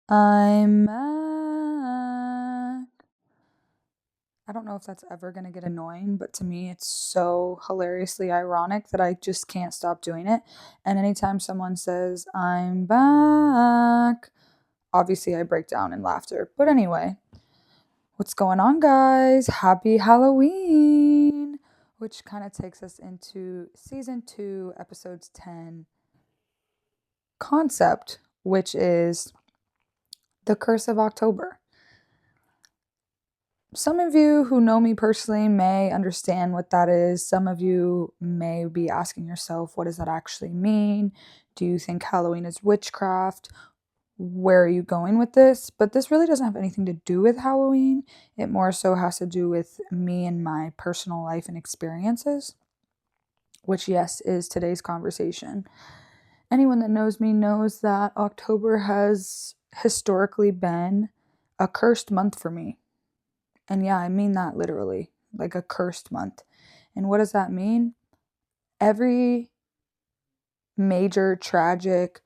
I'm back. I don't know if that's ever going to get annoying, but to me, it's so hilariously ironic that I just can't stop doing it. And anytime someone says, I'm back, obviously I break down in laughter. But anyway, what's going on, guys? Happy Halloween! Which kind of takes us into season 2, episodes 10 concept, which is the curse of October. Some of you who know me personally may understand what that is. Some of you may be asking yourself, what does that actually mean? Do you think Halloween is witchcraft? Where are you going with this? But this really doesn't have anything to do with Halloween. It more so has to do with me and my personal life and experiences, which, yes, is today's conversation. Anyone that knows me knows that October has historically been a cursed month for me. And yeah, I mean that literally, like a cursed month. And what does that mean? Every major, tragic,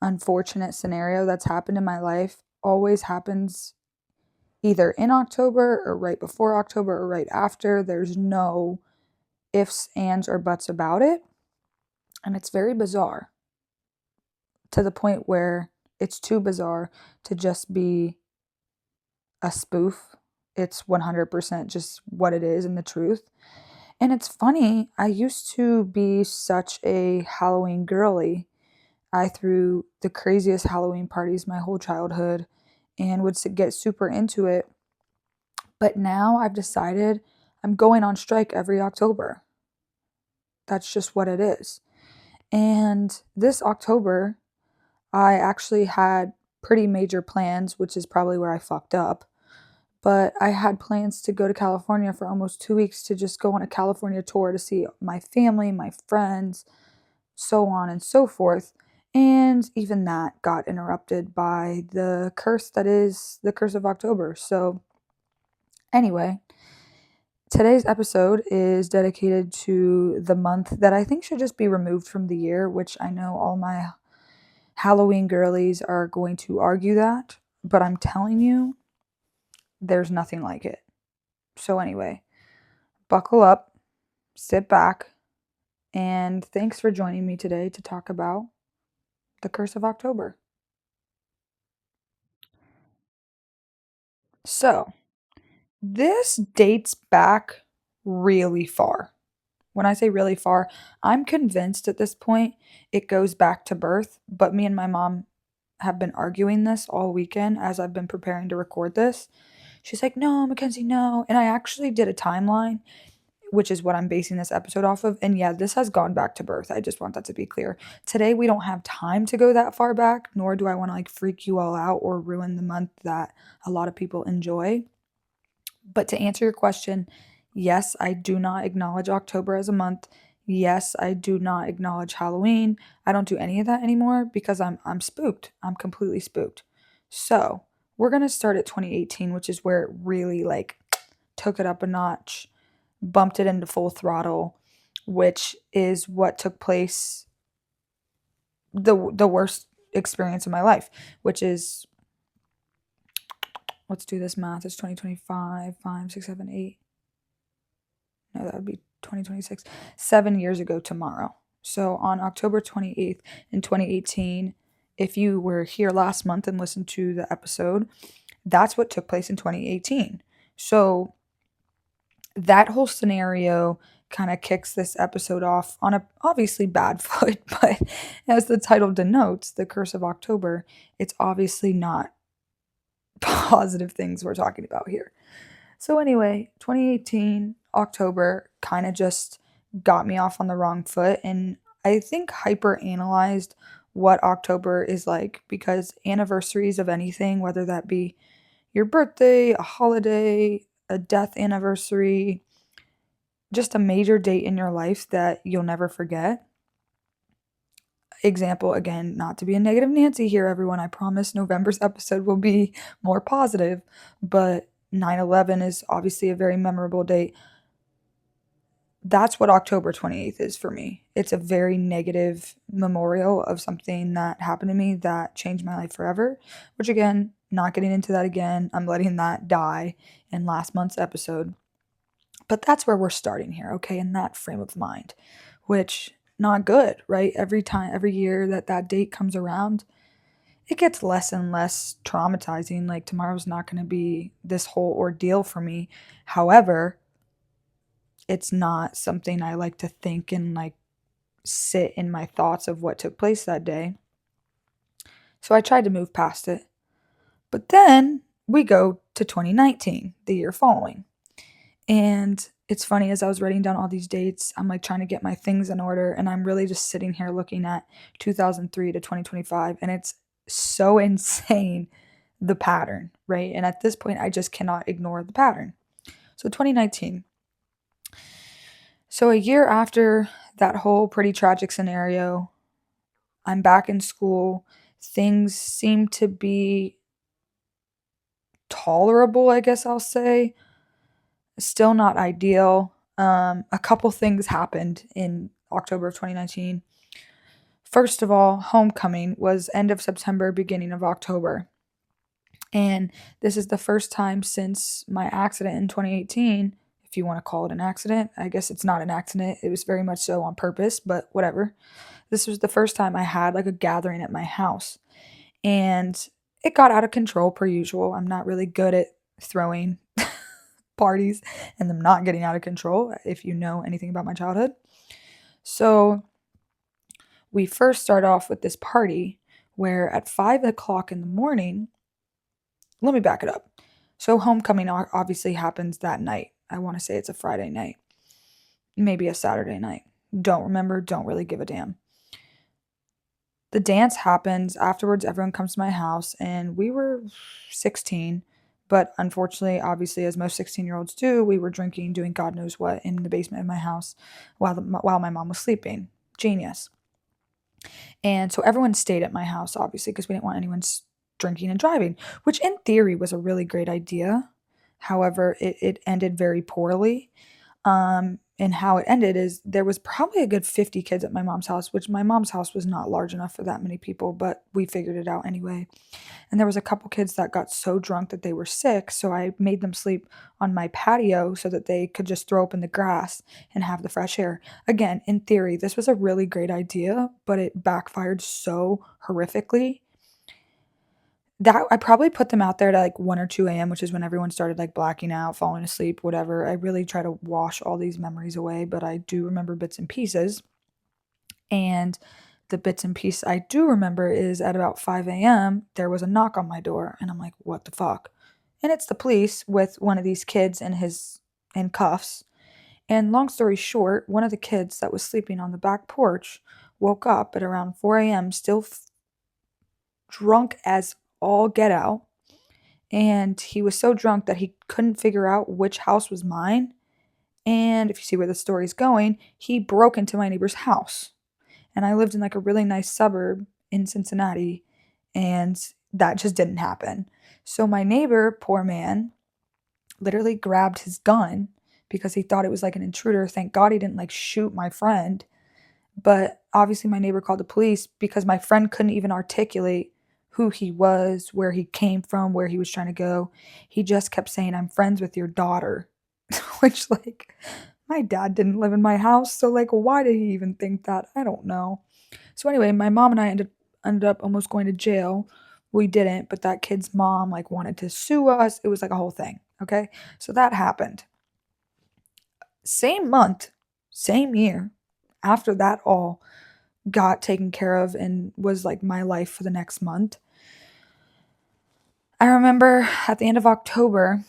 unfortunate scenario that's happened in my life always happens either in October or right before October or right after. There's no ifs, ands, or buts about it. And it's very bizarre to the point where it's too bizarre to just be a spoof. It's 100% just what it is and the truth. And it's funny, I used to be such a Halloween girly. I threw the craziest Halloween parties my whole childhood and would get super into it. But now I've decided I'm going on strike every October. That's just what it is. And this October, I actually had pretty major plans, which is probably where I fucked up. But I had plans to go to California for almost 2 weeks to just go on a California tour to see my family, my friends, so on and so forth. And even that got interrupted by the curse that is the curse of October. So, anyway, today's episode is dedicated to the month that I think should just be removed from the year, which I know all my Halloween girlies are going to argue that. But I'm telling you, there's nothing like it. So, anyway, buckle up, sit back, and thanks for joining me today to talk about the curse of October. So, this dates back really far. When I say really far, I'm convinced at this point it goes back to birth, but me and my mom have been arguing this all weekend as I've been preparing to record this. She's like, no, Mackenzie, no. And I actually did a timeline, which is what I'm basing this episode off of. And yeah, this has gone back to birth. I just want that to be clear. Today, we don't have time to go that far back, nor do I want to like freak you all out or ruin the month that a lot of people enjoy. But to answer your question, yes, I do not acknowledge October as a month. Yes, I do not acknowledge Halloween. I don't do any of that anymore because I'm spooked. I'm completely spooked. So, we're going to start at 2018, which is where it really like took it up a notch, bumped it into full throttle, which is what took place the worst experience of my life, which is, let's do this math. It's 2025, 5, 6, 7, 8. No, that would be 2026. 7 years ago tomorrow. So on October 28th in 2018, if you were here last month and listened to the episode, that's what took place in 2018. So that whole scenario kind of kicks this episode off on a obviously bad foot, but as the title denotes, the curse of October, it's obviously not positive things we're talking about here. So anyway, 2018 October kind of just got me off on the wrong foot, and I think hyper analyzed what October is like, because anniversaries of anything, whether that be your birthday, a holiday, a death anniversary, just a major date in your life that you'll never forget. Example, again, not to be a negative Nancy here, everyone. I promise November's episode will be more positive, but 9/11 is obviously a very memorable date. that's what October 28th is for me. It's a very negative memorial of something that happened to me that changed my life forever, which again, not getting into that again. I'm letting that die in last month's episode. But that's where we're starting here, okay, in that frame of mind, which not good, right? Every year that that date comes around, it gets less and less traumatizing. Like tomorrow's not going to be this whole ordeal for me. However, it's not something I like to think and like sit in my thoughts of what took place that day. So I tried to move past it. But then we go to 2019, the year following. And it's funny, as I was writing down all these dates, I'm like trying to get my things in order. And I'm really just sitting here looking at 2003 to 2025. And it's so insane, the pattern, right? And at this point, I just cannot ignore the pattern. So 2019. So a year after that whole pretty tragic scenario, I'm back in school. Things seem to be tolerable, I guess I'll say. Still not ideal. A couple things happened in October of 2019. First of all, homecoming was end of September, beginning of October. And this is the first time since my accident in 2018, if you want to call it an accident. I guess it's not an accident. It was very much so on purpose, but whatever. This was the first time I had like a gathering at my house. And it got out of control per usual. I'm not really good at throwing parties and them not getting out of control, if you know anything about my childhood. So we first start off with this party where at 5 o'clock in the morning, let me back it up. So homecoming obviously happens that night. I want to say it's a Friday night, maybe a Saturday night. Don't remember, don't really give a damn. The dance happens. Afterwards, everyone comes to my house, and we were 16. But unfortunately, obviously, as most 16-year-olds do, we were drinking, doing God knows what in the basement of my house while my mom was sleeping. Genius. And so everyone stayed at my house, obviously, because we didn't want anyone drinking and driving, which in theory was a really great idea. However, it ended very poorly. And how it ended is there was probably a good 50 kids at my mom's house, which my mom's house was not large enough for that many people, but we figured it out anyway. And there was a couple kids that got so drunk that they were sick, so I made them sleep on my patio so that they could just throw up in the grass and have the fresh air. Again, in theory, this was a really great idea, but it backfired so horrifically that I probably put them out there to like 1 or 2 a.m., which is when everyone started like blacking out, falling asleep, whatever. I really try to wash all these memories away, but I do remember bits and pieces. And the bits and pieces I do remember is at about 5 a.m., there was a knock on my door, and I'm like, what the fuck? And it's the police with one of these kids in cuffs. And long story short, one of the kids that was sleeping on the back porch woke up at around 4 a.m., still drunk as all get out. And he was so drunk that he couldn't figure out which house was mine. And if you see where the story's going, he broke into my neighbor's house. And I lived in like a really nice suburb in Cincinnati, and that just didn't happen. So my neighbor, poor man, literally grabbed his gun because he thought it was like an intruder. Thank God he didn't like shoot my friend. But obviously my neighbor called the police because my friend couldn't even articulate who he was, where he came from, where he was trying to go. He just kept saying, "I'm friends with your daughter," which like my dad didn't live in my house, so like why did he even think that? I don't know. So anyway, my mom and I ended up almost going to jail. We didn't, but that kid's mom like wanted to sue us. It was like a whole thing, okay? So that happened. Same month, same year, after that all got taken care of and was like my life for the next month. I remember at the end of October,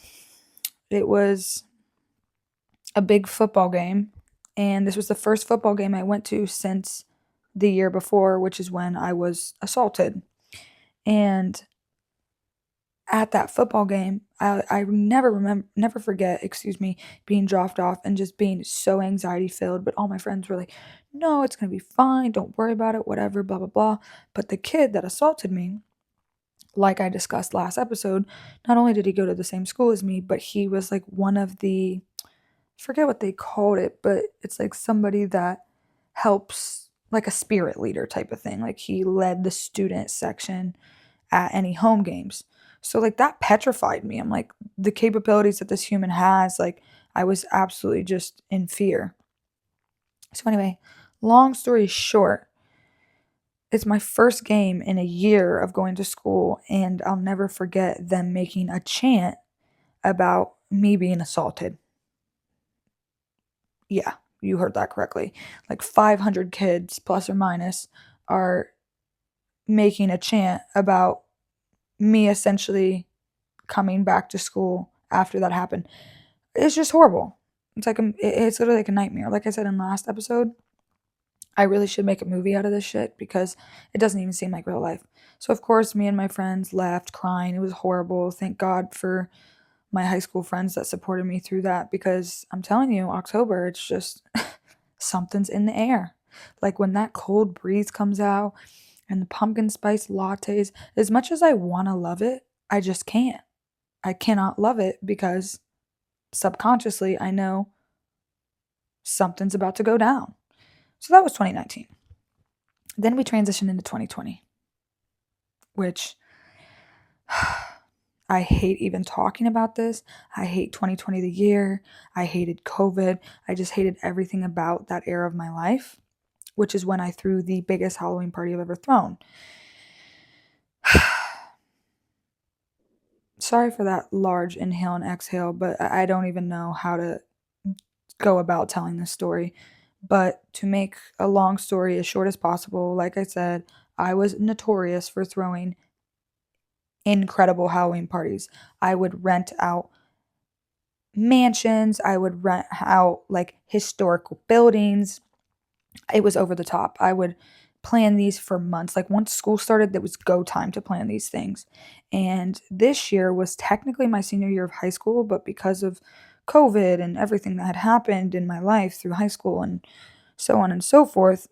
it was a big football game, and this was the first football game I went to since the year before, which is when I was assaulted. And at that football game, I never forget, being dropped off and just being so anxiety filled. But all my friends were like, "No, it's gonna be fine. Don't worry about it. Whatever, blah blah blah." But the kid that assaulted me, like I discussed last episode, not only did he go to the same school as me, but he was like one of the forget what they called it, but it's like somebody that helps, like a spirit leader type of thing. Like he led the student section at any home games. So like that petrified me. I'm like, the capabilities that this human has, like I was absolutely just in fear. So anyway, long story short, it's my first game in a year of going to school, and I'll never forget them making a chant about me being assaulted. Yeah, you heard that correctly. Like 500 kids, plus or minus, are making a chant about me essentially coming back to school after that happened. It's just horrible. It's literally like a nightmare. Like I said in last episode, I really should make a movie out of this shit because it doesn't even seem like real life. So of course, me and my friends left crying. It was horrible. Thank God for my high school friends that supported me through that, because I'm telling you, October, it's just something's in the air. Like when that cold breeze comes out and the pumpkin spice lattes, as much as I want to love it, I just can't. I cannot love it because subconsciously I know something's about to go down. So that was 2019. Then we transitioned into 2020, which I hate even talking about this. I hate 2020 the year. I hated COVID. I just hated everything about that era of my life, which is when I threw the biggest Halloween party I've ever thrown. Sorry for that large inhale and exhale, but I don't even know how to go about telling this story. But to make a long story as short as possible, like I said, I was notorious for throwing incredible Halloween parties. I would rent out mansions, I would rent out like historical buildings. It was over the top. I would plan these for months. Like once school started, it was go time to plan these things. And this year was technically my senior year of high school, but because of COVID and everything that had happened in my life through high school and so on and so forth,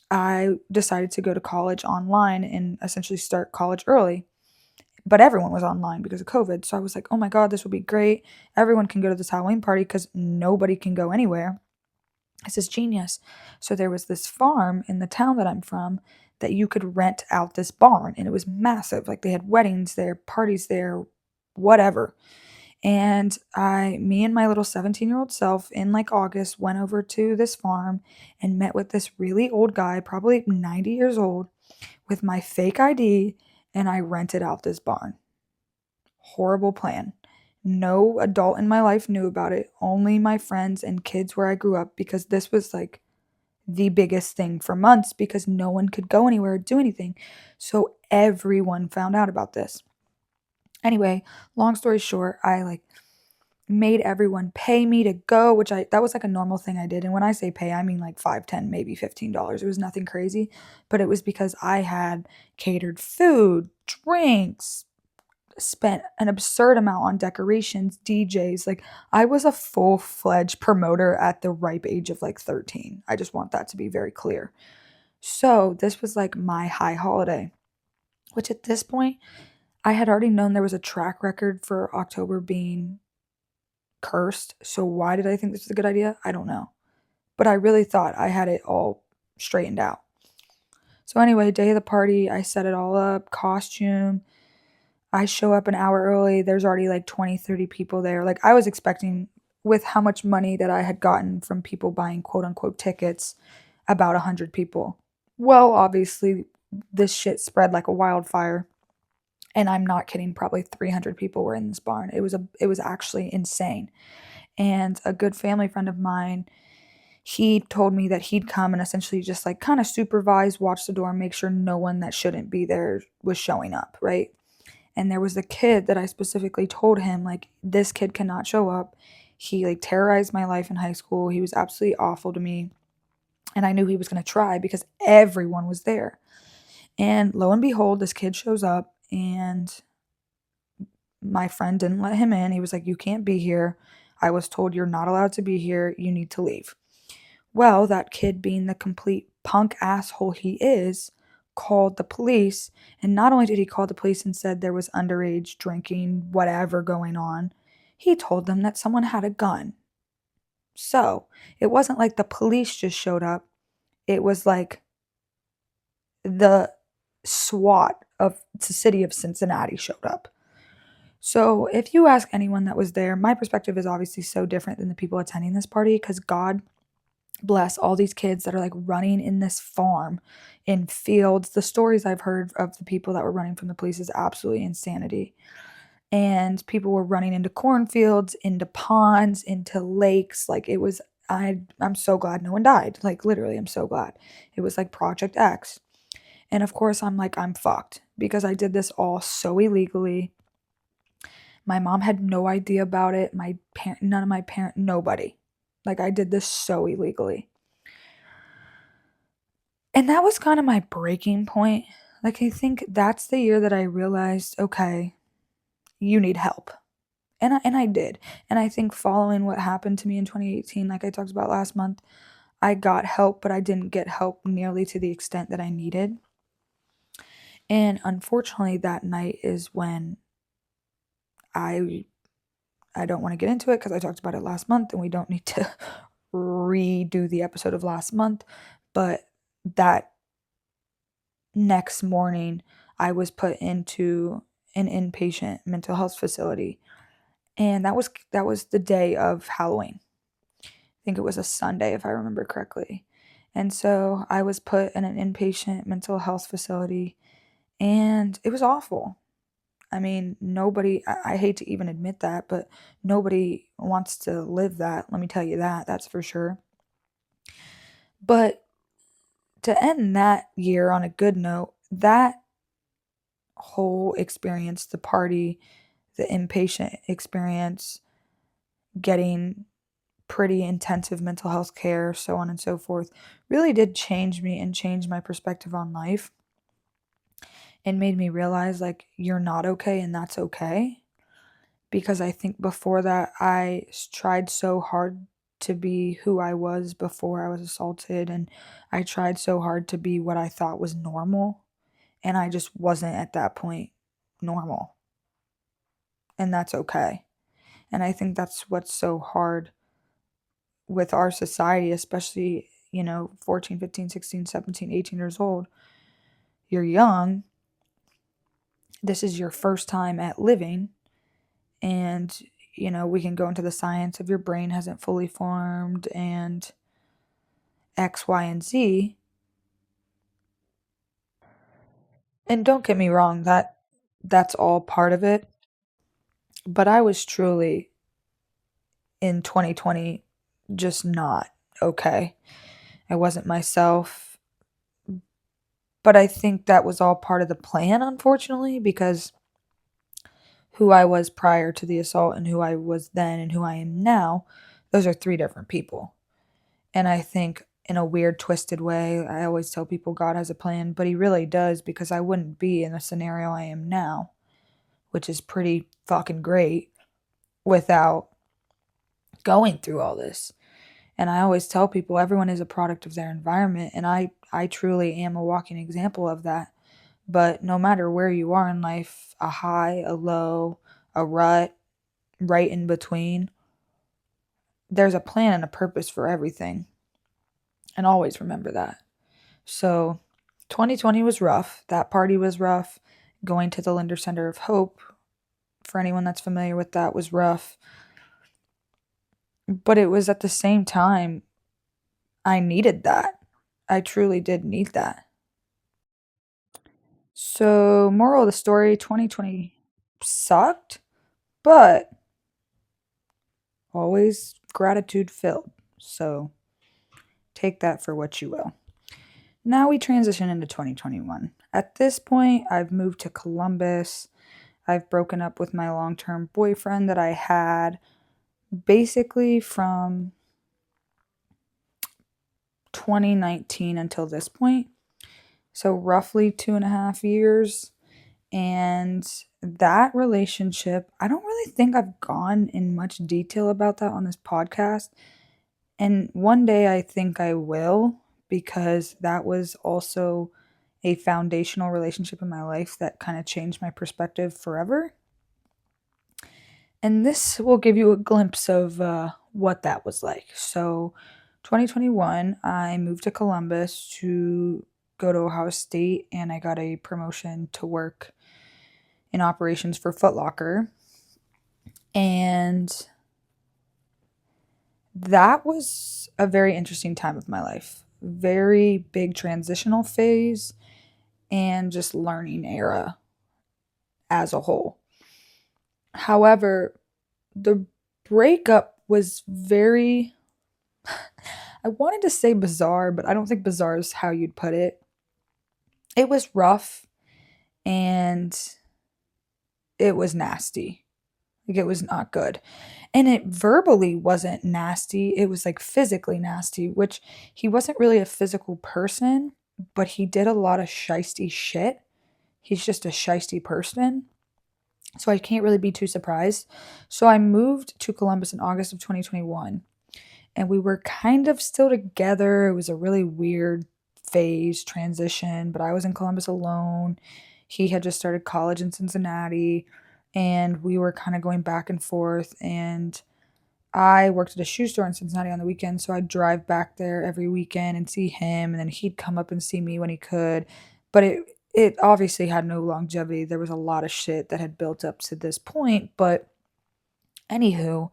I decided to go to college online and essentially start college early. But everyone was online because of COVID. So I was like, oh my God, this will be great. Everyone can go to this Halloween party because nobody can go anywhere. This is genius. So there was this farm in the town that I'm from that you could rent out this barn, and it was massive. Like they had weddings there, parties there, whatever. And me and my little 17-year-old self in like August went over to this farm and met with this really old guy, probably 90 years old, with my fake ID, and I rented out this barn. Horrible plan. No adult in my life knew about it, only my friends and kids where I grew up, because this was like the biggest thing for months because no one could go anywhere or do anything. So everyone found out about this. Anyway, long story short, I like made everyone pay me to go, which that was like a normal thing I did. And when I say pay, I mean like 5, 10, maybe $15. It was nothing crazy, but it was because I had catered food, drinks, spent an absurd amount on decorations, DJs. Like I was a full-fledged promoter at the ripe age of like 13. I just want that to be very clear. So, this was like my high holiday, which at this point I had already known there was a track record for October being cursed. So why did I think this was a good idea? I don't know. But I really thought I had it all straightened out. So anyway, day of the party, I set it all up, costume. I show up an hour early. There's already like 20, 30 people there. Like I was expecting, with how much money that I had gotten from people buying quote unquote tickets, about 100 people. Well, obviously, this shit spread like a wildfire. And I'm not kidding, probably 300 people were in this barn. It was actually insane. And a good family friend of mine, he told me that he'd come and essentially just like kind of supervise, watch the door, make sure no one that shouldn't be there was showing up, right? And there was a kid that I specifically told him, like, this kid cannot show up. He like terrorized my life in high school. He was absolutely awful to me. And I knew he was going to try because everyone was there. And lo and behold, this kid shows up, and my friend didn't let him in. He was like, you can't be here. I was told you're not allowed to be here. You need to leave. Well, that kid, being the complete punk asshole he is, called the police. And not only did he call the police and said there was underage drinking, whatever going on, he told them that someone had a gun. So it wasn't like the police just showed up. It was like the SWAT of the city of Cincinnati showed up. So if you ask anyone that was there, my perspective is obviously so different than the people attending this party because God bless all these kids that are like running in this farm in fields. The stories I've heard of the people that were running from the police is absolutely insanity. And people were running into cornfields, into ponds, into lakes. Like it was, I'm so glad no one died. Like literally, I'm so glad. It was like Project X. And of course, I'm like, I'm fucked because I did this all so illegally. My mom had no idea about it. My parent, none of my parent, nobody. Like I did this so illegally. And that was kind of my breaking point. Like I think that's the year that I realized, okay, you need help. And I did. And I think following what happened to me in 2018, like I talked about last month, I got help, but I didn't get help nearly to the extent that I needed. And unfortunately, that night is when I I don't want to get into it because I talked about it last month and we don't need to redo the episode of last month, but that next morning I was put into an inpatient mental health facility, and that was the day of Halloween. I think it was a Sunday if I remember correctly. And so I was put in an inpatient mental health facility and it was awful. I mean, nobody, I hate to even admit that, but nobody wants to live that. Let me tell you that, that's for sure. But to end that year on a good note, that whole experience, the party, the inpatient experience, getting pretty intensive mental health care, so on and so forth, really did change me and change my perspective on life and made me realize like you're not okay and that's okay. Because I think before that, tried so hard to be who I was before I was assaulted, and I tried so hard to be what I thought was normal, and I just wasn't at that point normal, and that's okay. And I think that's what's so hard with our society, especially, 14, 15, 16, 17, 18 years old. You're young. This is your first time at living, and we can go into the science of your brain hasn't fully formed and X, Y, and Z. And don't get me wrong, that's all part of it. But I was truly in 2020 just not okay. I wasn't myself. But I think that was all part of the plan, unfortunately, because who I was prior to the assault and who I was then and who I am now, those are three different people. And I think in a weird, twisted way, I always tell people God has a plan, but He really does because I wouldn't be in the scenario I am now, which is pretty fucking great, without going through all this. And I always tell people everyone is a product of their environment, and I truly am a walking example of that. But no matter where you are in life, a high, a low, a rut, right in between, there's a plan and a purpose for everything. And always remember that. So 2020 was rough. That party was rough. Going to the Linder Center of Hope, for anyone that's familiar with that, was rough. But it was at the same time, I needed that. I truly did need that. So, moral of the story, 2020 sucked, but always gratitude filled. So, take that for what you will. Now we transition into 2021. At this point, I've moved to Columbus. I've broken up with my long term boyfriend that I had basically from 2019 until this point. So, roughly 2.5 years. And that relationship, I don't really think I've gone in much detail about that on this podcast. And one day I think I will, because that was also a foundational relationship in my life that kind of changed my perspective forever. And this will give you a glimpse of what that was like. So 2021, I moved to Columbus to go to Ohio State, and I got a promotion to work in operations for Foot Locker. And that was a very interesting time of my life. Very big transitional phase and just learning era as a whole. However, the breakup was very, I wanted to say bizarre, but I don't think bizarre is how you'd put it. It was rough and it was nasty. Like, it was not good. And it verbally wasn't nasty. It was like physically nasty, which he wasn't really a physical person, but he did a lot of shisty shit. He's just a shisty person. So I can't really be too surprised. So I moved to Columbus in August of 2021, and we were kind of still together. It was a really weird phase transition, but I was in Columbus alone. He had just started college in Cincinnati, and we were kind of going back and forth. And I worked at a shoe store in Cincinnati on the weekend, so I'd drive back there every weekend and see him, and then he'd come up and see me when he could. But it obviously had no longevity. There was a lot of shit that had built up to this point, but anywho,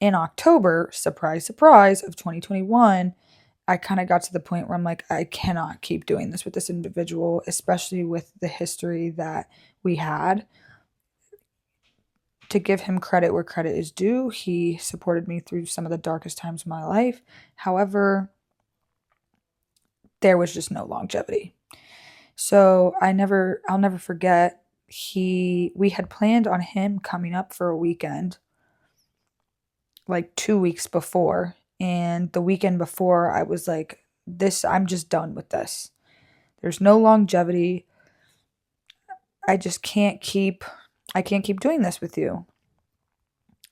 in October, surprise, surprise, of 2021, I kind of got to the point where I'm like, I cannot keep doing this with this individual, especially with the history that we had. To give him credit where credit is due, he supported me through some of the darkest times of my life. However, there was just no longevity. So I'll never forget, we had planned on him coming up for a weekend like 2 weeks before. And the weekend before, I was like, I'm just done with this. There's no longevity. I can't keep doing this with you.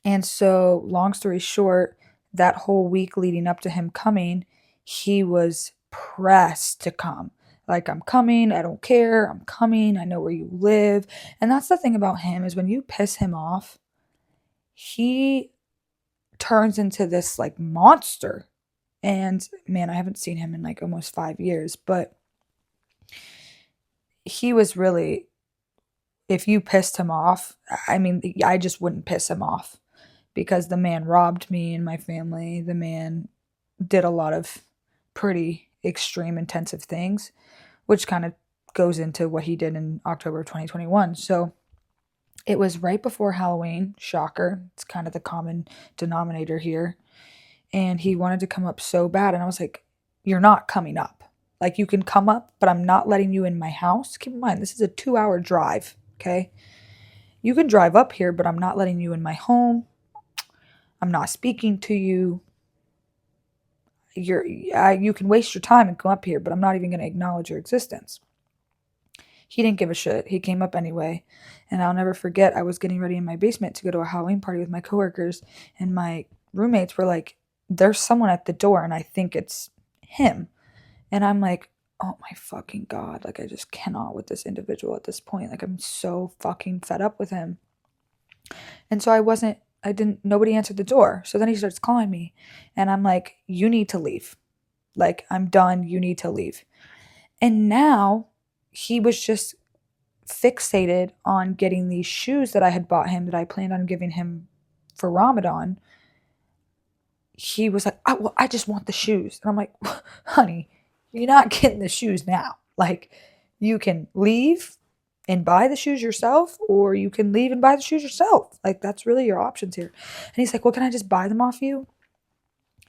And so, long story short, that whole week leading up to him coming, he was pressed to come. Like, I'm coming, I don't care, I'm coming, I know where you live. And that's the thing about him, is when you piss him off, he turns into this like monster. And man, I haven't seen him in like almost 5 years, but he was really, if you pissed him off, I mean, I just wouldn't piss him off, because the man robbed me and my family. The man did a lot of pretty extreme, intensive things, which kind of goes into what he did in October of 2021. So it was right before Halloween. Shocker. It's kind of the common denominator here. And he wanted to come up so bad. And I was like, you're not coming up. Like, you can come up, but I'm not letting you in my house. Keep in mind, this is a 2-hour drive, okay? You can drive up here, but I'm not letting you in my home. I'm not speaking to you. You can waste your time and come up here, but I'm not even going to acknowledge your existence. He didn't give a shit. He came up anyway. And I'll never forget, I was getting ready in my basement to go to a Halloween party with my coworkers, and my roommates were like, there's someone at the door, and I think it's him. And I'm like, oh my fucking God. Like, I just cannot with this individual at this point. Like, I'm so fucking fed up with him. And so nobody answered the door. So then he starts calling me, and I'm like, you need to leave. Like, I'm done. You need to leave. And now he was just fixated on getting these shoes that I had bought him, that I planned on giving him for Ramadan. He was like, I just want the shoes. And I'm like, honey, you're not getting the shoes now. Like, you can leave and buy the shoes yourself, or you can leave and buy the shoes yourself. Like, that's really your options here. And he's like, well, can I just buy them off you?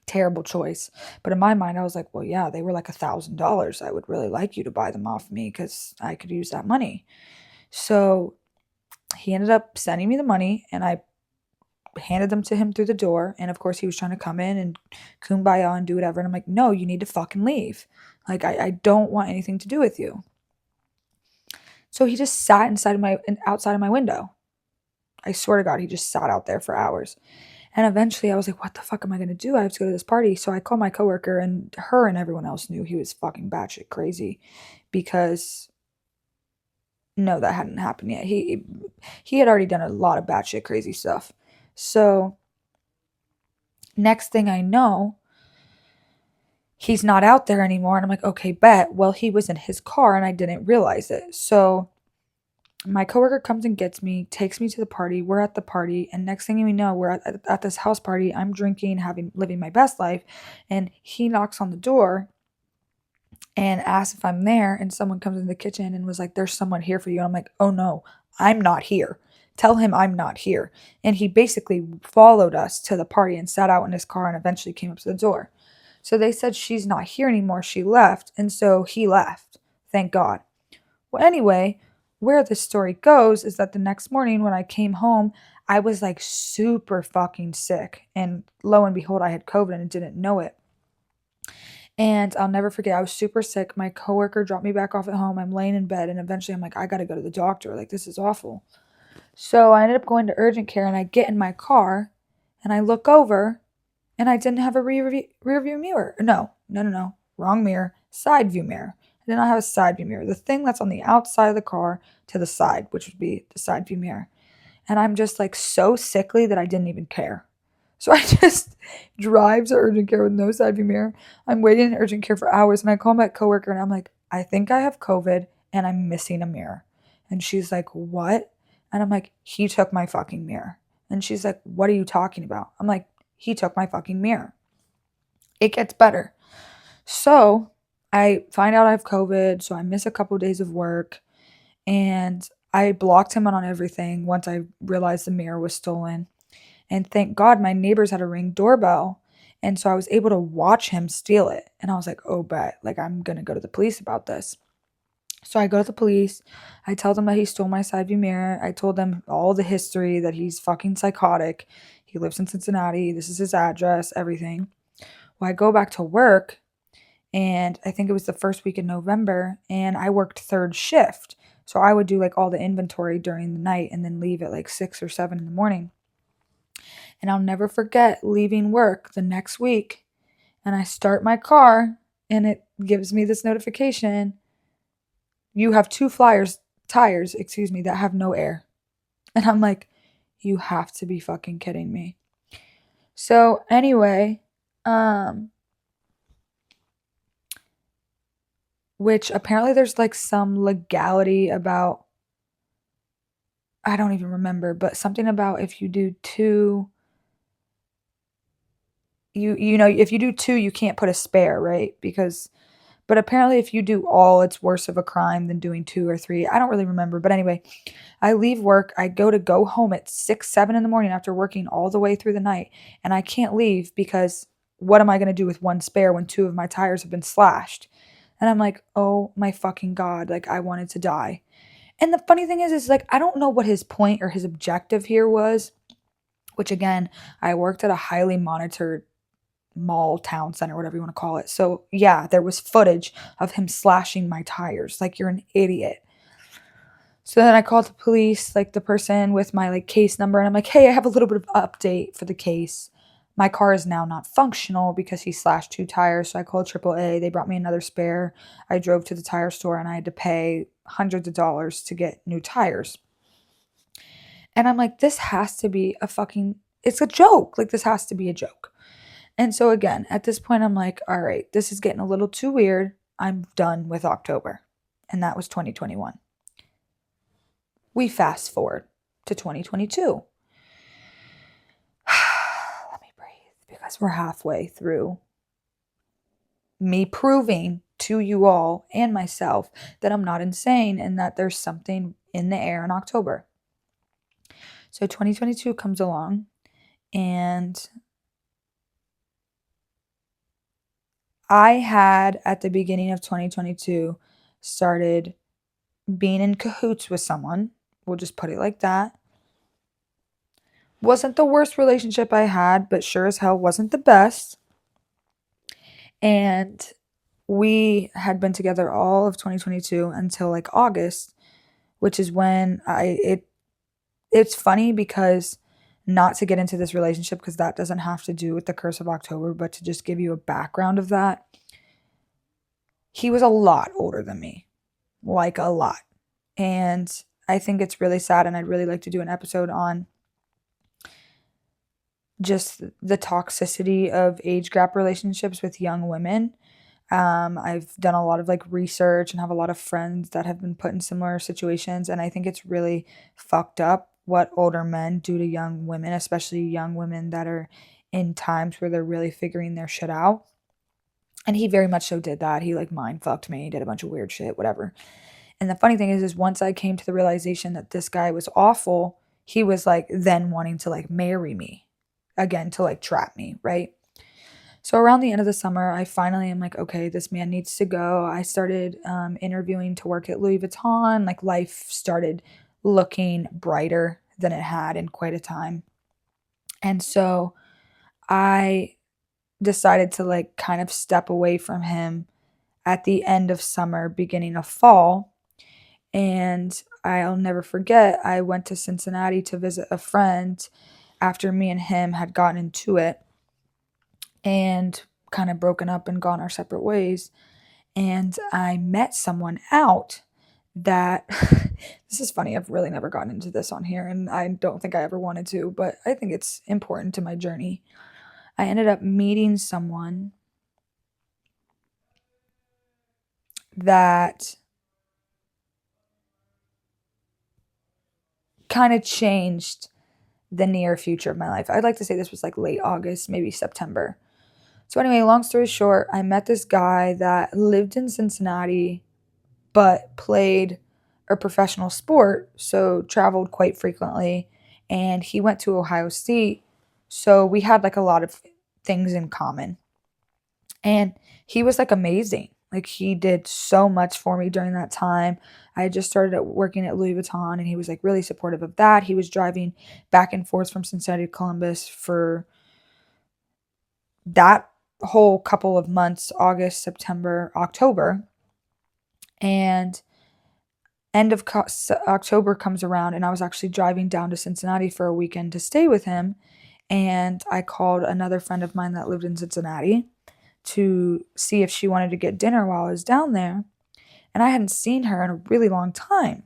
Terrible choice. But in my mind, I was like, well, yeah, they were like $1,000. I would really like you to buy them off me, because I could use that money. So he ended up sending me the money, and I handed them to him through the door. And of course, he was trying to come in and kumbaya and do whatever. And I'm like, no, you need to fucking leave. Like, I don't want anything to do with you. So he just sat outside of my window. I swear to God, he just sat out there for hours. And eventually I was like, what the fuck am I going to do? I have to go to this party. So I called my coworker, and her and everyone else knew he was fucking batshit crazy, because no, that hadn't happened yet. He had already done a lot of batshit crazy stuff. So Next thing I know, he's not out there anymore. And I'm like, okay, bet. Well, he was in his car and I didn't realize it. So my coworker comes and gets me, takes me to the party. We're at the party. And next thing we know, we're at this house party. I'm drinking, living my best life. And he knocks on the door and asks if I'm there. And someone comes in the kitchen and was like, there's someone here for you. And I'm like, oh no, I'm not here. Tell him I'm not here. And he basically followed us to the party and sat out in his car and eventually came up to the door. So they said she's not here anymore. She left. And so he left. Thank God. Well, anyway, where this story goes is that the next morning when I came home, I was like super fucking sick. And lo and behold, I had COVID and didn't know it. And I'll never forget, I was super sick. My coworker dropped me back off at home. I'm laying in bed and eventually I'm like, I gotta go to the doctor. Like, this is awful. So I ended up going to urgent care and I get in my car and I look over and I didn't have a rear view mirror. No. Wrong mirror. Side view mirror. I did not have a side view mirror. The thing that's on the outside of the car to the side, which would be the side view mirror. And I'm just like so sickly that I didn't even care. So I just drive to urgent care with no side view mirror. I'm waiting in urgent care for hours and I call my coworker and I'm like, I think I have COVID and I'm missing a mirror. And she's like, what? And I'm like, he took my fucking mirror. And she's like, what are you talking about? I'm like, he took my fucking mirror. It gets better. So I find out I have COVID. So I miss a couple of days of work. And I blocked him on everything once I realized the mirror was stolen. And thank God my neighbors had a Ring doorbell. And so I was able to watch him steal it. And I was like, oh, bet. Like, I'm going to go to the police about this. So I go to the police. I tell them that he stole my side view mirror. I told them all the history, that he's fucking psychotic. He lives in Cincinnati. This is his address, everything. Well, I go back to work. And I think it was the first week in November. And I worked third shift. So I would do like all the inventory during the night and then leave at like 6 or 7 in the morning. And I'll never forget leaving work the next week and I start my car and it gives me this notification. You have two tires, that have no air. And I'm like, you have to be fucking kidding me. So anyway, which apparently there's like some legality about, I don't even remember, but something about if you do two, you know, if you do two, you can't put a spare, right? But apparently if you do all, it's worse of a crime than doing 2 or 3. I don't really remember. But anyway, I leave work. I go home at 6, 7 in the morning after working all the way through the night. And I can't leave because what am I going to do with one spare when 2 of my tires have been slashed? And I'm like, oh my fucking God. Like, I wanted to die. And the funny thing is like, I don't know what his point or his objective here was, which again, I worked at a highly monitored mall, town center, whatever you want to call it. So yeah, there was footage of him slashing my tires. Like, you're an idiot. So then I called the police, like the person with my like case number, and I'm like, hey, I have a little bit of update for the case. My car is now not functional because he slashed 2 tires. So I called AAA. They brought me another spare. I drove to the tire store and I had to pay hundreds of dollars to get new tires. And I'm like, this has to be it's a joke. Like, this has to be a joke. And so again, at this point, I'm like, all right, this is getting a little too weird. I'm done with October. And that was 2021. We fast forward to 2022. Let me breathe, because we're halfway through me proving to you all and myself that I'm not insane and that there's something in the air in October. So 2022 comes along and I had, at the beginning of 2022, started being in cahoots with someone. We'll just put it like that. Wasn't the worst relationship I had, but sure as hell wasn't the best. And we had been together all of 2022 until like August, which is when it's funny because, not to get into this relationship because that doesn't have to do with the curse of October, but to just give you a background of that. He was a lot older than me, like a lot. And I think it's really sad, and I'd really like to do an episode on just the toxicity of age gap relationships with young women. I've done a lot of like research and have a lot of friends that have been put in similar situations. And I think it's really fucked up what older men do to young women, especially young women that are in times where they're really figuring their shit out. And he very much so did that. He like mind fucked me, did a bunch of weird shit, whatever. And the funny thing is once I came to the realization that this guy was awful, he was like then wanting to like marry me again to like trap me, right? So around the end of the summer, I finally am like, okay, this man needs to go. I started interviewing to work at Louis Vuitton. Like life started looking brighter than it had in quite a time. And so I decided to like kind of step away from him at the end of summer, beginning of fall. And I'll never forget, I went to Cincinnati to visit a friend after me and him had gotten into it and kind of broken up and gone our separate ways. And I met someone out that this is funny. I've really never gotten into this on here, and I don't think I ever wanted to, but I think it's important to my journey. I ended up meeting someone that kind of changed the near future of my life. I'd like to say this was like late August, maybe September. So, anyway, long story short, I met this guy that lived in Cincinnati but played a professional sport, so traveled quite frequently. And he went to Ohio State, so we had like a lot of things in common. And he was like amazing. Like he did so much for me during that time. I had just started working at Louis Vuitton and he was like really supportive of that. He was driving back and forth from Cincinnati to Columbus for that whole couple of months, August, September, October. And end of October comes around and I was actually driving down to Cincinnati for a weekend to stay with him. And I called another friend of mine that lived in Cincinnati to see if she wanted to get dinner while I was down there. And I hadn't seen her in a really long time.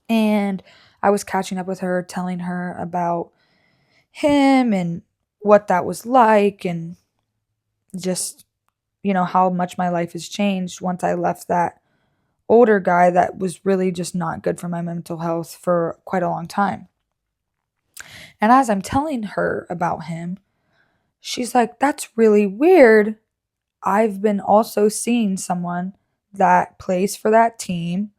And I was catching up with her, telling her about him and what that was like and just, how much my life has changed once I left that older guy that was really just not good for my mental health for quite a long time. And as I'm telling her about him, she's like, that's really weird. I've been also seeing someone that plays for that team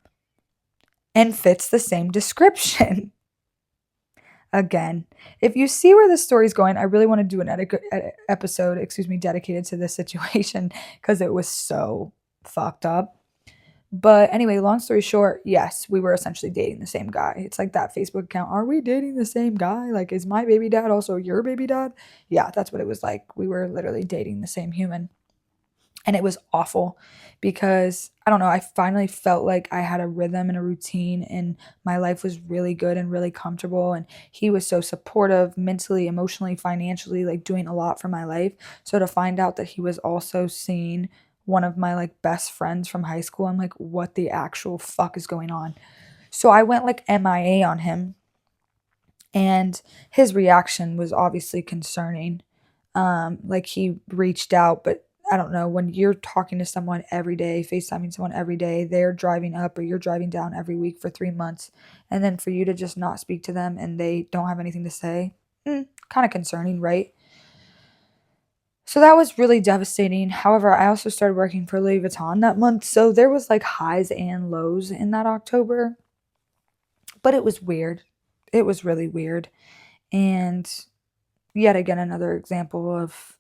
and fits the same description. Again, if you see where this story's going, I really want to do an episode, dedicated to this situation because it was so fucked up. But anyway, long story short, yes, we were essentially dating the same guy. It's like that Facebook account. Are we dating the same guy? Like, is my baby dad also your baby dad? Yeah, that's what it was like. We were literally dating the same human. And it was awful because I don't know, I finally felt like I had a rhythm and a routine and my life was really good and really comfortable. And he was so supportive mentally, emotionally, financially, like doing a lot for my life. So to find out that he was also seeing one of my like best friends from high school, I'm like, what the actual fuck is going on? So I went like MIA on him and his reaction was obviously concerning. Like he reached out, but I don't know, when you're talking to someone every day, FaceTiming someone every day, they're driving up or you're driving down every week for 3 months, and then for you to just not speak to them and they don't have anything to say, kind of concerning, right? So that was really devastating. However, I also started working for Louis Vuitton that month, so there was like highs and lows in that October, but it was weird. It was really weird. And yet again, another example of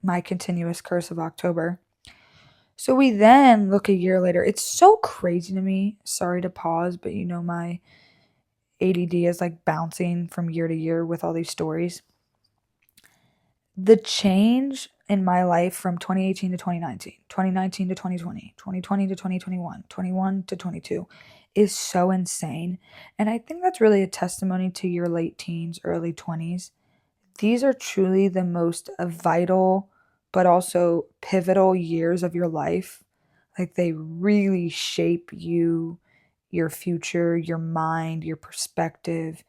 my continuous curse of October. So we then look a year later. It's so crazy to me. Sorry to pause, but my ADD is like bouncing from year to year with all these stories. The change in my life from 2018 to 2019, 2019 to 2020, 2020 to 2021, 21 to 22 is so insane. And I think that's really a testimony to your late teens, early 20s. These are truly the most vital, but also pivotal years of your life. Like they really shape you, your future, your mind, your perspective.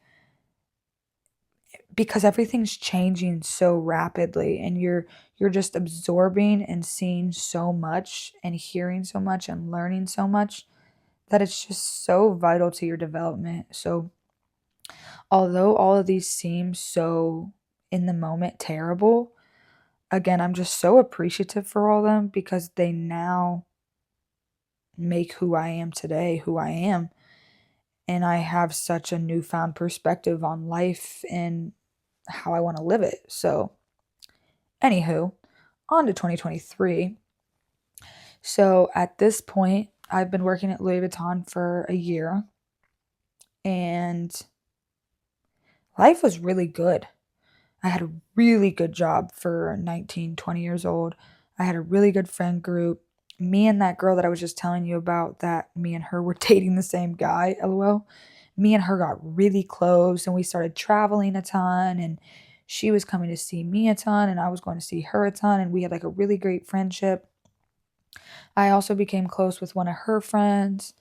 because everything's changing so rapidly, and you're just absorbing and seeing so much and hearing so much and learning so much that it's just so vital to your development. So although all of these seem so in the moment terrible, again, I'm just so appreciative for all of them because they now make who I am today, who I am. And I have such a newfound perspective on life and how I want to live it. So, anywho, on to 2023. So, at this point, I've been working at Louis Vuitton for a year and life was really good. I had a really good job for 19, 20 years old. I had a really good friend group. Me and that girl that I was just telling you about, that me and her were dating the same guy, lol. Me and her got really close and we started traveling a ton, and she was coming to see me a ton and I was going to see her a ton, and we had like a really great friendship. I also became close with one of her friends.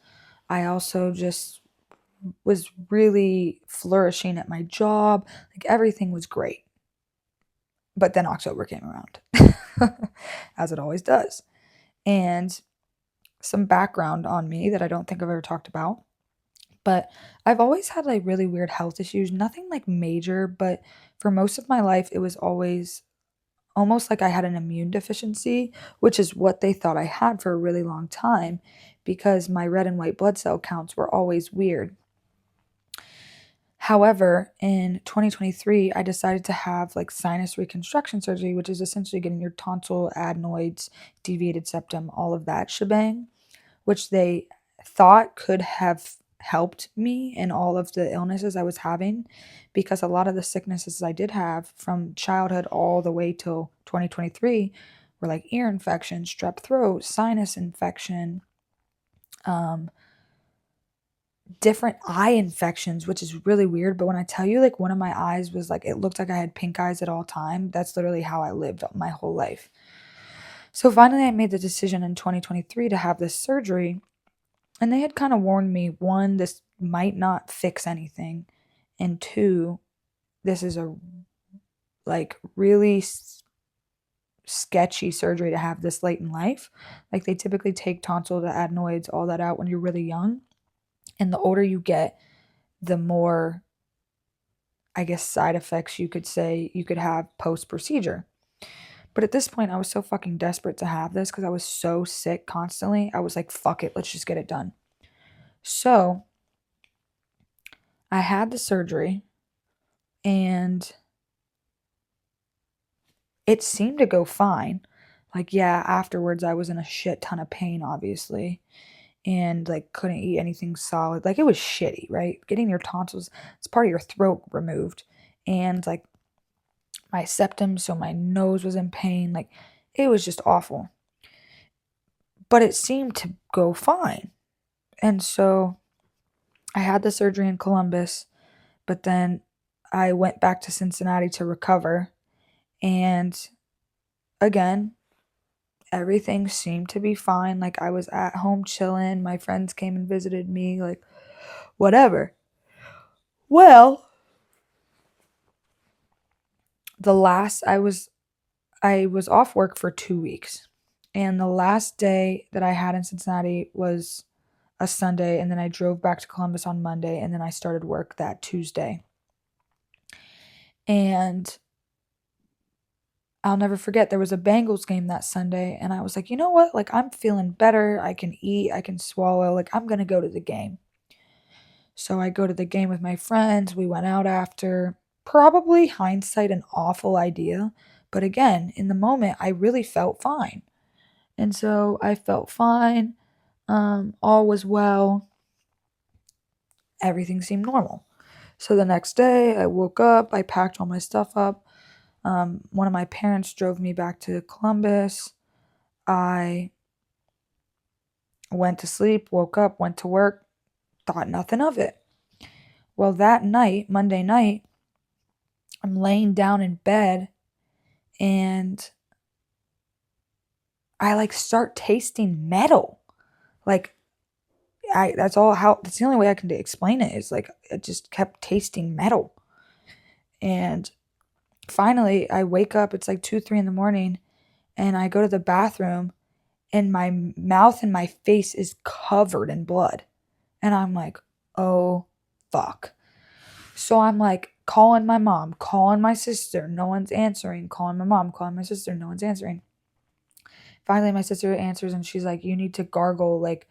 I also just was really flourishing at my job. Like everything was great. But then October came around, as it always does. And some background on me that I don't think I've ever talked about. But I've always had like really weird health issues, nothing like major, but for most of my life, it was always almost like I had an immune deficiency, which is what they thought I had for a really long time because my red and white blood cell counts were always weird. However, in 2023, I decided to have like sinus reconstruction surgery, which is essentially getting your tonsil, adenoids, deviated septum, all of that shebang, which they thought could have helped me in all of the illnesses I was having, because a lot of the sicknesses I did have from childhood all the way till 2023 were like ear infection, strep throat, sinus infection, different eye infections, which is really weird. But when I tell you, like, one of my eyes was like, it looked like I had pink eyes at all time. That's literally how I lived my whole life. So finally, I made the decision in 2023 to have this surgery. And they had kind of warned me, one, this might not fix anything. And two, this is a like really sketchy surgery to have this late in life. Like, they typically take tonsil, the adenoids, all that out when you're really young. And the older you get, the more, I guess, side effects you could say you could have post procedure. But at this point, I was so fucking desperate to have this because I was so sick constantly. I was like, fuck it, let's just get it done. So I had the surgery and it seemed to go fine. Like, yeah, afterwards I was in a shit ton of pain, obviously, and like couldn't eat anything solid. Like, it was shitty, right? Getting your tonsils, it's part of your throat removed, and like my septum, so my nose was in pain. Like, it was just awful. But it seemed to go fine. And so I had the surgery in Columbus, but then I went back to Cincinnati to recover. And again, everything seemed to be fine. Like, I was at home chilling. My friends came and visited me, like, whatever. Well, I was off work for 2 weeks. And the last day that I had in Cincinnati was a Sunday, and then I drove back to Columbus on Monday, and then I started work that Tuesday. And I'll never forget, there was a Bengals game that Sunday, and I was like, you know what? Like, I'm feeling better. I can eat, I can swallow. Like, I'm going to go to the game. So I go to the game with my friends. We went out after. Probably hindsight, an awful idea. But again, in the moment, I really felt fine. And so I felt fine. All was well. Everything seemed normal. So the next day, I woke up. I packed all my stuff up. One of my parents drove me back to Columbus. I went to sleep, woke up, went to work, thought nothing of it. Well, that night, Monday night, I'm laying down in bed and I like start tasting metal. Like, that's the only way I can explain it, is like, it just kept tasting metal. And finally, I wake up. It's like 2, 3 in the morning. And I go to the bathroom. And my mouth and my face is covered in blood. And I'm like, oh, fuck. So I'm like calling my mom, calling my sister. No one's answering. Calling my mom, calling my sister. No one's answering. Finally, my sister answers and she's like, you need to gargle, like,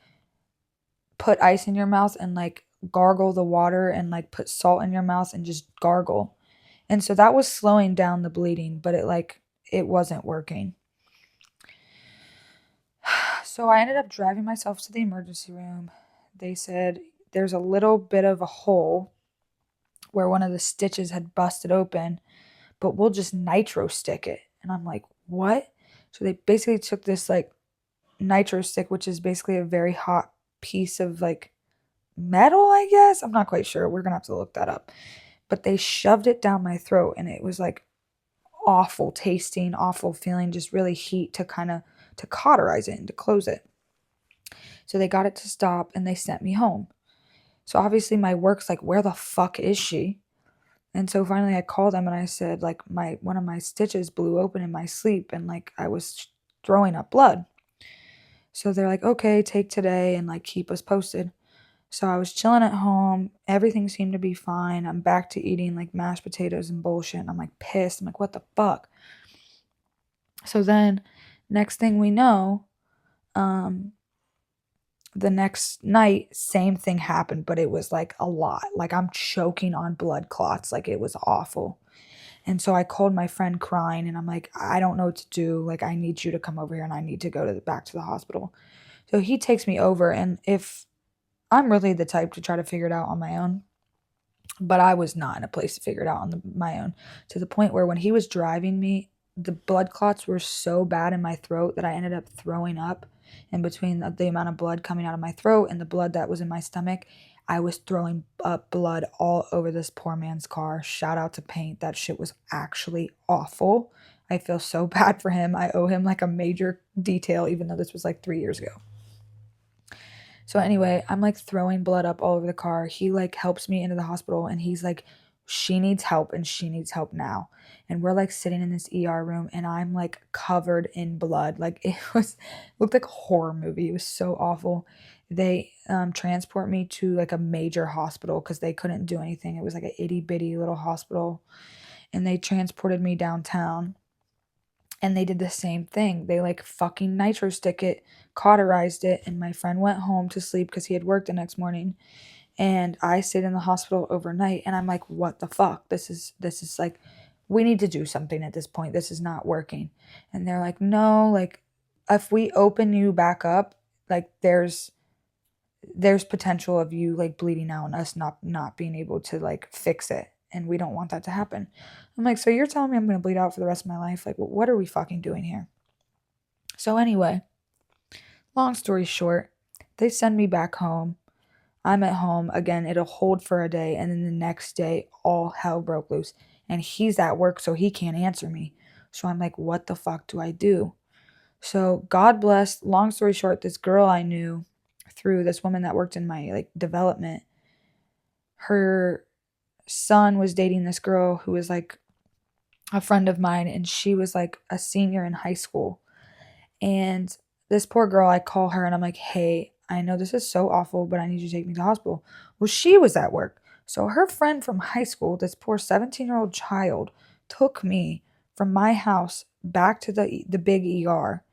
put ice in your mouth and, like, gargle the water and, like, put salt in your mouth and just gargle. And so that was slowing down the bleeding, but it wasn't working. So I ended up driving myself to the emergency room. They said there's a little bit of a hole where one of the stitches had busted open, but we'll just nitro stick it. And I'm like, what? So they basically took this, like, nitro stick, which is basically a very hot piece of, like, metal, I guess. I'm not quite sure. We're gonna have to look that up. But they shoved it down my throat, and it was like awful tasting, awful feeling, just really heat to kind of to cauterize it and to close it. So they got it to stop and they sent me home. So obviously my work's like, where the fuck is she? And so finally I called them and I said, like, my one of my stitches blew open in my sleep and, like, I was throwing up blood. So they're like, okay, take today and, like, keep us posted. So I was chilling at home. Everything seemed to be fine. I'm back to eating, like, mashed potatoes and bullshit. And I'm, like, pissed. I'm like, what the fuck? So then next thing we know, the next night, same thing happened, but it was, like, a lot. Like, I'm choking on blood clots. Like, it was awful. And so I called my friend crying and I'm like, I don't know what to do. Like, I need you to come over here and I need to go back to the hospital. So he takes me over, and if I'm really the type to try to figure it out on my own, but I was not in a place to figure it out on my own, to the point where when he was driving me, the blood clots were so bad in my throat that I ended up throwing up. In between the amount of blood coming out of my throat and the blood that was in my stomach, I was throwing up blood all over this poor man's car. Shout out to Paint. That shit was actually awful. I feel so bad for him. I owe him, like, a major detail, even though this was like 3 years ago. So anyway, I'm, like, throwing blood up all over the car. He, like, helps me into the hospital and he's like, she needs help and she needs help now. And we're, like, sitting in this ER room and I'm, like, covered in blood. Like, looked like a horror movie. It was so awful. They transport me to, like, a major hospital because they couldn't do anything. It was like a itty bitty little hospital. And they transported me downtown. And they did the same thing. They, like, fucking nitro stick it, cauterized it, and my friend went home to sleep because he had work the next morning. And I stayed in the hospital overnight and I'm like, what the fuck? This is like, we need to do something at this point. This is not working. And they're like, no, like, if we open you back up, like, there's potential of you, like, bleeding out and us not being able to, like, fix it. And we don't want that to happen. I'm like, so you're telling me I'm going to bleed out for the rest of my life? Like, what are we fucking doing here? So anyway, long story short, they send me back home. I'm at home. Again, it'll hold for a day. And then the next day, all hell broke loose. And he's at work, so he can't answer me. So I'm like, what the fuck do I do? So God bless, long story short, this girl I knew through this woman that worked in my, like, development, her son was dating this girl who was, like, a friend of mine, and she was, like, a senior in high school. And this poor girl, I call her and I'm like, hey, I know this is so awful, but I need you to take me to the hospital. Well, she was at work. So her friend from high school, this poor 17-year-old child, took me from my house back to the big ER.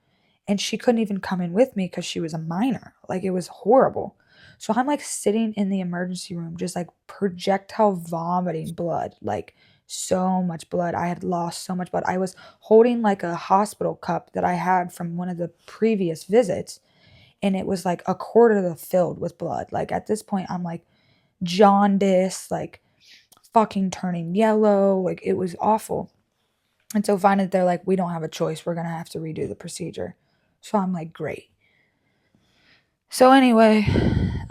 And she couldn't even come in with me because she was a minor. Like, it was horrible. So I'm, like, sitting in the emergency room, just, like, projectile vomiting blood. Like, so much blood. I had lost so much blood. I was holding, like, a hospital cup that I had from one of the previous visits. And it was, like, a quarter filled with blood. Like, at this point, I'm, like, jaundice, like, fucking turning yellow. Like, it was awful. And so finally they're like, we don't have a choice. We're going to have to redo the procedure. So I'm like, great. So anyway,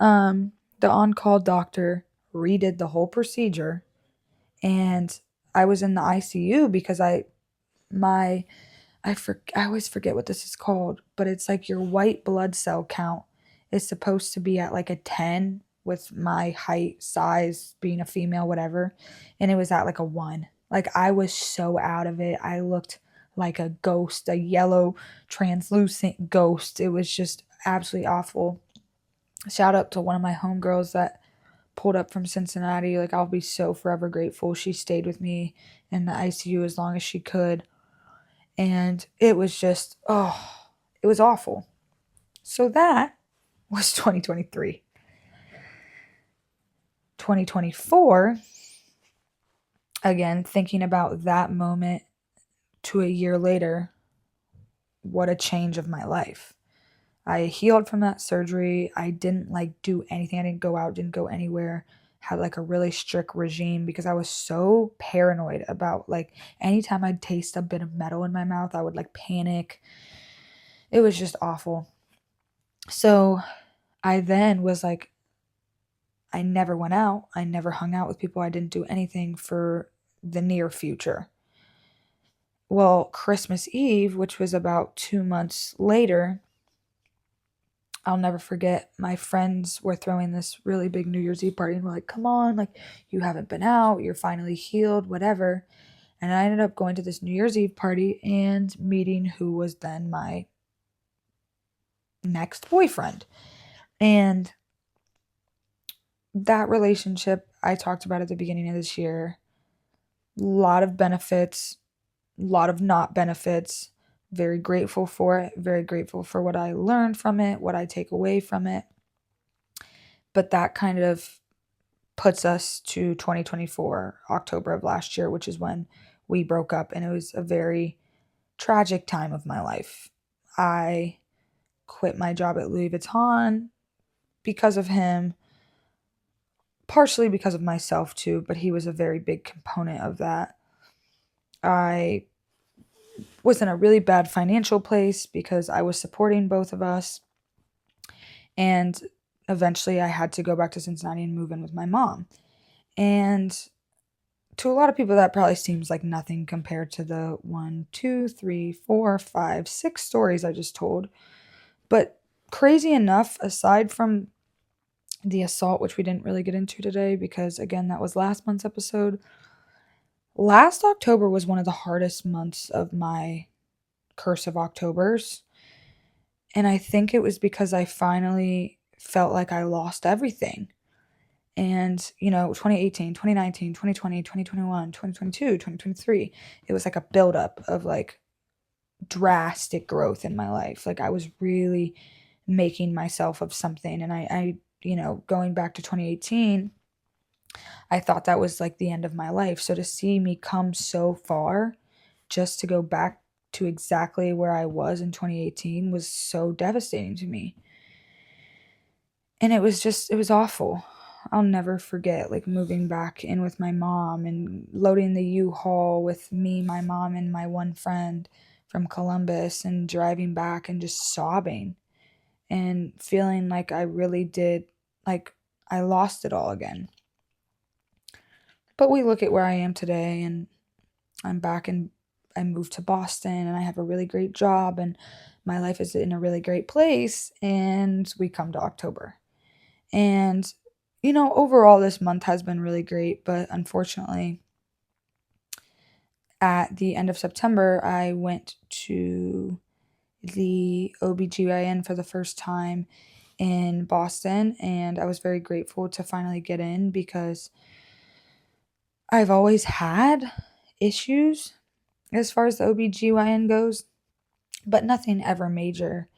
the on-call doctor redid the whole procedure. And I was in the ICU because I always forget what this is called, but it's like your white blood cell count is supposed to be at, like, a 10 with my height, size, being a female, whatever. And it was at, like, a 1. Like, I was so out of it. I looked like a ghost, a yellow, translucent ghost. It was just absolutely awful. Shout out to one of my homegirls that pulled up from Cincinnati. Like, I'll be so forever grateful. She stayed with me in the ICU as long as she could. And it was just, oh, it was awful. So that was 2023. 2024, again, thinking about that moment to a year later, what a change of my life. I healed from that surgery. I didn't like do anything. I didn't go out, didn't go anywhere. Had like a really strict regime because I was so paranoid about like anytime I'd taste a bit of metal in my mouth, I would like panic. It was just awful. So I then was like, I never went out. I never hung out with people. I didn't do anything for the near future. Well, Christmas Eve, which was about 2 months later, I'll never forget, my friends were throwing this really big New Year's Eve party and were like, come on, like, you haven't been out, you're finally healed, whatever. And I ended up going to this New Year's Eve party and meeting who was then my next boyfriend. And that relationship I talked about at the beginning of this year, a lot of benefits, a lot of not benefits. Very grateful for it, very grateful for what I learned from it, what I take away from it. But that kind of puts us to 2024, October of last year, which is when we broke up. And it was a very tragic time of my life. I quit my job at Louis Vuitton because of him, partially because of myself too, but he was a very big component of that. I was in a really bad financial place because I was supporting both of us. And eventually I had to go back to Cincinnati and move in with my mom. And to a lot of people, that probably seems like nothing compared to the 1, 2, 3, 4, 5, 6 stories I just told. But crazy enough, aside from the assault, which we didn't really get into today because, again, that was last month's episode, last October was one of the hardest months of my curse of Octobers. And I think it was because I finally felt like I lost everything. And, 2018, 2019, 2020, 2021, 2022, 2023, it was like a buildup of like drastic growth in my life. Like, I was really making myself of something. And I going back to 2018, I thought that was like the end of my life. So to see me come so far just to go back to exactly where I was in 2018 was so devastating to me. And it was awful. I'll never forget like moving back in with my mom and loading the U-Haul with me, my mom, and my one friend from Columbus and driving back and just sobbing and feeling like I really did, like I lost it all again. But we look at where I am today and I'm back and I moved to Boston and I have a really great job and my life is in a really great place, and we come to October. And overall this month has been really great, but unfortunately at the end of September I went to the OBGYN for the first time in Boston, and I was very grateful to finally get in because I've always had issues as far as the OBGYN goes, but nothing ever major.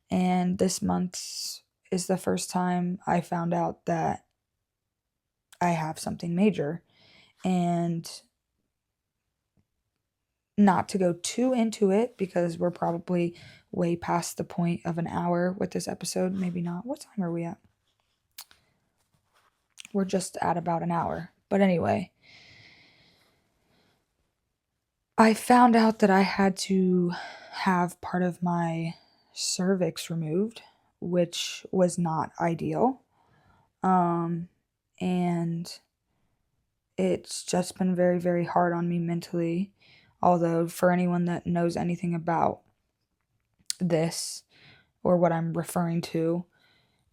And this month is the first time I found out that I have something major. And not to go too into it because we're probably way past the point of an hour with this episode. Maybe not. What time are we at? We're just at about an hour. But anyway, I found out that I had to have part of my cervix removed, which was not ideal. And it's just been very, very hard on me mentally. Although, for anyone that knows anything about this or what I'm referring to,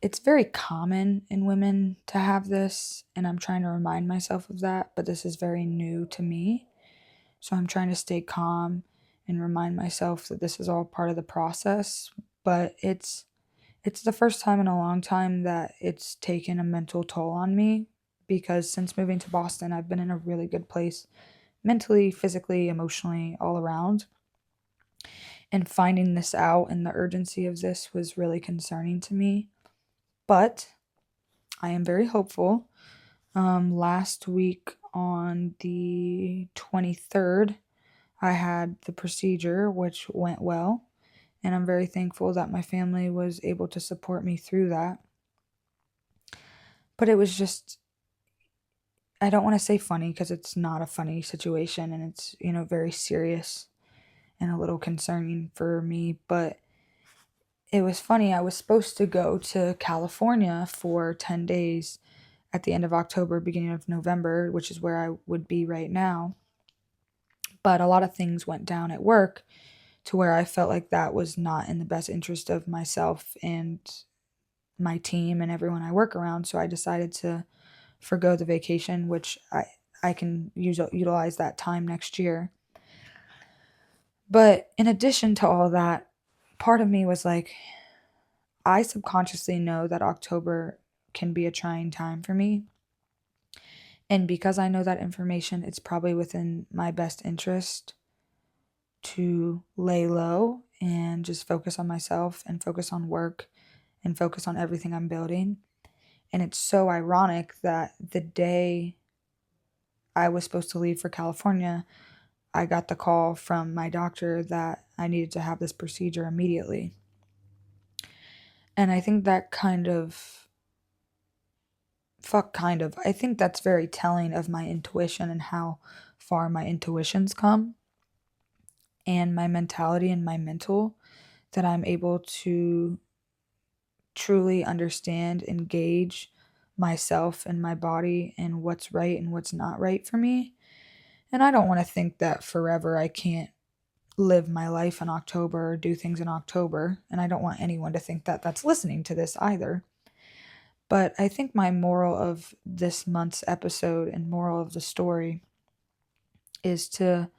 it's very common in women to have this, and I'm trying to remind myself of that, but this is very new to me. So I'm trying to stay calm and remind myself that this is all part of the process. But it's the first time in a long time that it's taken a mental toll on me, because since moving to Boston, I've been in a really good place mentally, physically, emotionally, all around. And finding this out and the urgency of this was really concerning to me. But I am very hopeful. Last week on the 23rd, I had the procedure, which went well. And I'm very thankful that my family was able to support me through that. But it was just, I don't want to say funny because it's not a funny situation and it's, very serious and a little concerning for me. But it was funny. I was supposed to go to California for 10 days at the end of October, beginning of November, which is where I would be right now. But a lot of things went down at work to where I felt like that was not in the best interest of myself and my team and everyone I work around. So I decided to forgo the vacation, which I can utilize that time next year. But in addition to all that, part of me was like, I subconsciously know that October can be a trying time for me. And because I know that information, it's probably within my best interest to lay low and just focus on myself and focus on work and focus on everything I'm building. And it's so ironic that the day I was supposed to leave for California, I got the call from my doctor that I needed to have this procedure immediately. And I think that I think that's very telling of my intuition and how far my intuitions come and my mentality and my mental, that I'm able to truly understand, engage myself and my body and what's right and what's not right for me. And I don't want to think that forever I can't live my life in October or do things in October. And I don't want anyone to think that that's listening to this either. But I think my moral of this month's episode and moral of the story is to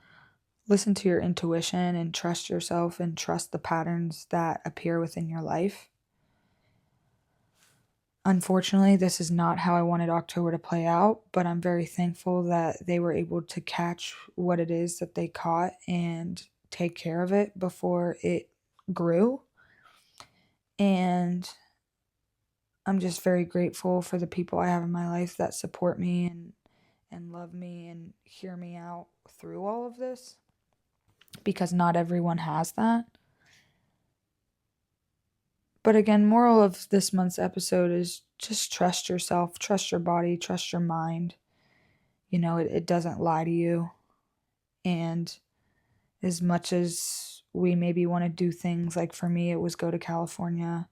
listen to your intuition and trust yourself and trust the patterns that appear within your life. Unfortunately, this is not how I wanted October to play out, but I'm very thankful that they were able to catch what it is that they caught and take care of it before it grew. And I'm just very grateful for the people I have in my life that support me and love me and hear me out through all of this, because not everyone has that. But again, moral of this month's episode is just trust yourself, trust your body, trust your mind. It doesn't lie to you. And as much as we maybe want to do things, like for me, it was go to California,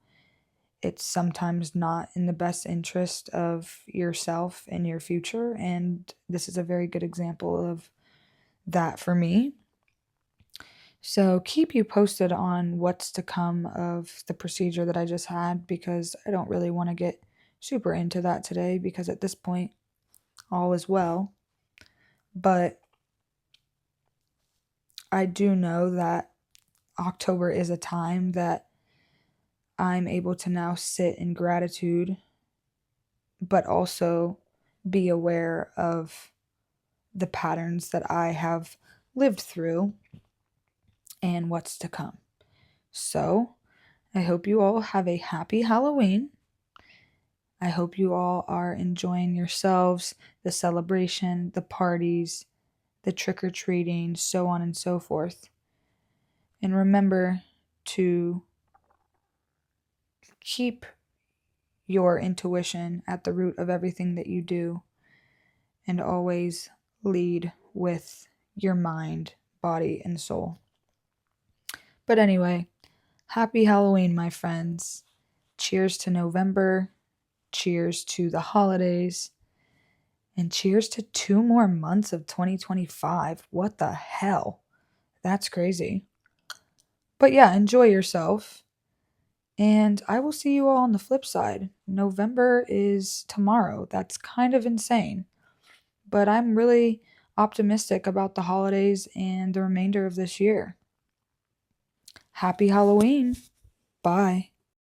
it's sometimes not in the best interest of yourself and your future. And this is a very good example of that for me. So keep you posted on what's to come of the procedure that I just had, because I don't really want to get super into that today, because at this point, all is well. But I do know that October is a time that I'm able to now sit in gratitude, but also be aware of the patterns that I have lived through and what's to come. So, I hope you all have a happy Halloween. I hope you all are enjoying yourselves, the celebration, the parties, the trick-or-treating, so on and so forth. And remember to keep your intuition at the root of everything that you do, and always lead with your mind, body, and soul. But anyway, happy Halloween, my friends. Cheers to November. Cheers to the holidays. And cheers to 2 more months of 2025. What the hell? That's crazy. But yeah, enjoy yourself. And I will see you all on the flip side. November is tomorrow. That's kind of insane. But I'm optimistic about the holidays and the remainder of this year. Happy Halloween. Bye.